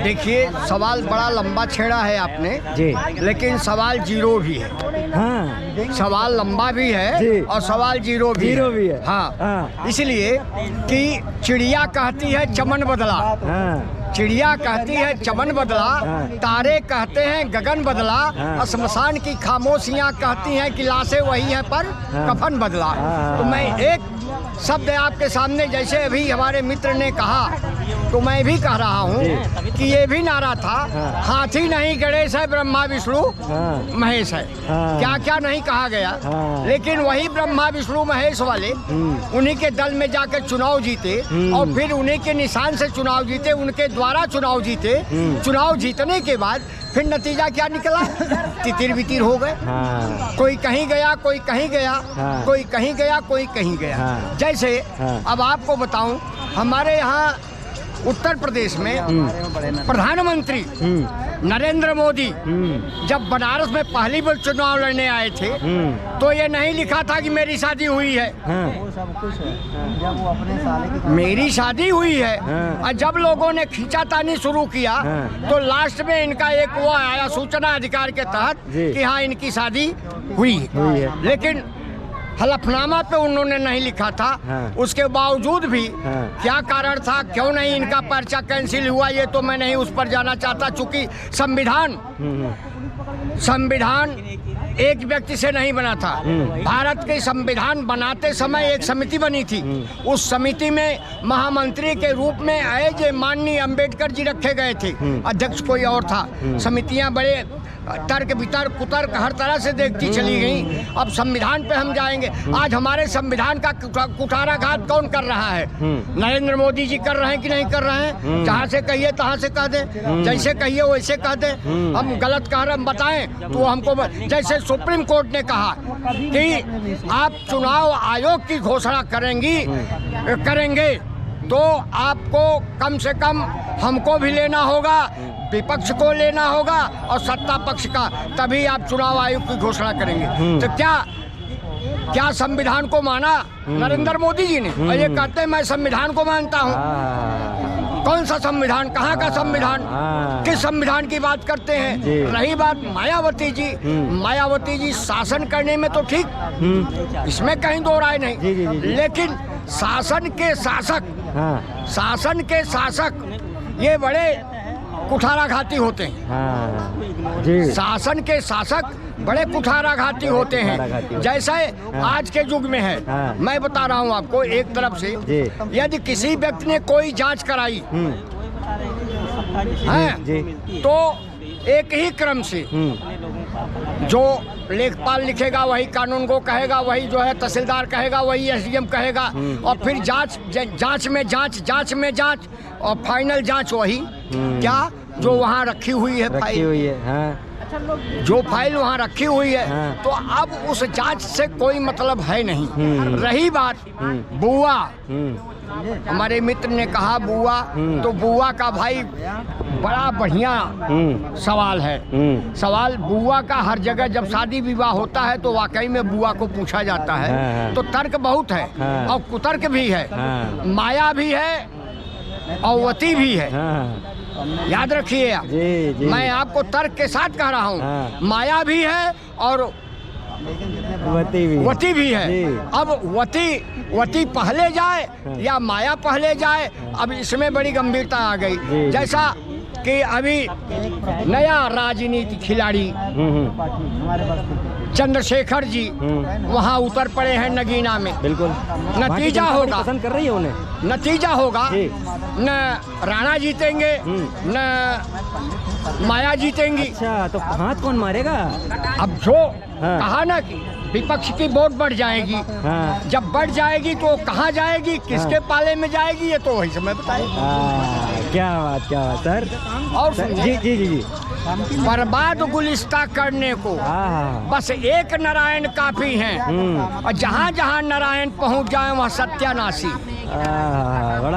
देखिए, सवाल बड़ा लंबा छेड़ा है आपने जी, लेकिन सवाल जीरो भी है। हाँ, सवाल लंबा भी जी। है और सवाल जीरो भी है। हाँ, हाँ, इसलिए कि चिड़िया कहती है चमन बदला, हाँ, चिड़िया कहती है चमन बदला, हाँ। तारे कहते हैं गगन बदला, हाँ। और श्मशान की खामोशियाँ कहती हैं कि लाशें वही हैं पर हाँ। कफन बदला। हाँ। तो मैं एक शब्द आपके सामने, जैसे अभी हमारे मित्र ने कहा, तो मैं भी कह रहा हूँ कि ये भी नारा था, हाँ। हाथी नहीं गणेश है, ब्रह्मा विष्णु हाँ। महेश है। हाँ। क्या क्या नहीं कहा गया, हाँ। लेकिन वही ब्रह्मा विष्णु महेश वाले उन्हीं के दल में जाकर चुनाव जीते और फिर उन्हीं के निशान से चुनाव जीते, उनके द्वारा चुनाव जीते। चुनाव जीतने के बाद फिर नतीजा क्या निकला, तितिर बितिर हो गए। हाँ, कोई कहीं गया, कोई कहीं गया, हाँ। कोई कहीं गया, कोई कहीं गया। हाँ। जैसे हाँ। अब आपको बताऊं, हमारे यहाँ उत्तर प्रदेश में प्रधानमंत्री नरेंद्र मोदी जब बनारस में पहली बार चुनाव लड़ने आए थे तो ये नहीं लिखा था कि मेरी शादी हुई है। हाँ, मेरी शादी हुई है। हाँ। और जब लोगों ने खींचातानी शुरू किया हाँ। तो लास्ट में इनका एक वो आया सूचना अधिकार के तहत जी। कि हाँ इनकी शादी हुई है। लेकिन हलफनामा पे उन्होंने नहीं लिखा था। हाँ। उसके बावजूद भी हाँ। क्या कारण था, क्यों नहीं इनका पर्चा कैंसिल हुआ, ये तो मैं नहीं उस पर जाना चाहता। चूंकि संविधान एक व्यक्ति से नहीं बना था। भारत के संविधान बनाते समय एक समिति बनी थी। उस समिति में महामंत्री के रूप में एज माननीय अंबेडकर जी रखे गए थे, अध्यक्ष कोई और था। समितियां बड़े तर्क वितर्क कुतर्क हर तरह से देखती चली गई। अब संविधान पे हम जाएंगे, आज हमारे संविधान का कुठाराघात कौन कर रहा है? नरेंद्र मोदी जी कर रहे हैं कि नहीं कर रहे हैं? जहाँ से कहिए तहाँ से कह दें, जैसे कहिए वैसे कह दें। हम गलत कह रहे हम बताएं तो हमको जैसे सुप्रीम कोर्ट ने कहा कि आप चुनाव आयोग की घोषणा करेंगे तो आपको कम से कम हमको भी लेना होगा, विपक्ष को लेना होगा और सत्ता पक्ष का, तभी आप चुनाव आयोग की घोषणा करेंगे। तो क्या संविधान को माना नरेंद्र मोदी जी ने? और ये कहते हैं मैं संविधान को मानता हूँ। कौन सा संविधान, कहाँ का संविधान, किस संविधान की बात करते हैं? रही बात मायावती जी शासन करने में तो ठीक, इसमें कहीं दो राय नहीं, लेकिन शासन के शासक ये बड़े कुठाराघाती होते हैं। शासन के शासक बड़े कुठाराघाती होते हैं। जैसे आज के युग में है, मैं बता रहा हूँ आपको एक तरफ से, यदि किसी व्यक्ति ने कोई जांच कराई है तो एक ही क्रम से जो लेखपाल लिखेगा वही कानून को कहेगा, वही जो है तहसीलदार कहेगा, वही एसडीएम कहेगा, और फिर जांच में जांच और फाइनल जांच वही क्या जो वहाँ रखी हुई है फाइल, जो फाइल वहाँ रखी हुई है। तो अब उस जांच से कोई मतलब है नहीं। रही बात बुआ, हमारे मित्र ने कहा बुआ, तो बुआ का भाई बड़ा बढ़िया सवाल है। सवाल बुआ का हर जगह जब शादी विवाह होता है तो वाकई में बुआ को पूछा जाता है। तो तर्क बहुत है और कुतर्क भी है, माया भी है और वती भी है। याद रखिए आप, मैं आपको तर्क के साथ कह रहा हूँ, माया भी है और वती भी है। अब वती पहले जाए या माया पहले जाए, अब इसमें बड़ी गंभीरता आ गई। जैसा कि अभी नया राजनीति खिलाड़ी चंद्रशेखर जी वहाँ उतर पड़े हैं नगीना में। बिल्कुल, नतीजा होगा, पसंद कर रही है उन्हें, नतीजा होगा न राणा जीतेंगे न माया जीतेंगी। अच्छा, तो हाथ कौन मारेगा? अब जो कहा ना कि विपक्ष की वोट बढ़ जाएगी, जब बढ़ जाएगी तो कहाँ जाएगी, किसके पाले में जाएगी, ये तो वही समय बताएगी। क्या बात सर। और जी बर्बाद गुलिस्ता करने को बस एक नारायण काफी हैं, और जहाँ जहाँ नारायण पहुँच जाए वहाँ सत्यानाशी। बड़ा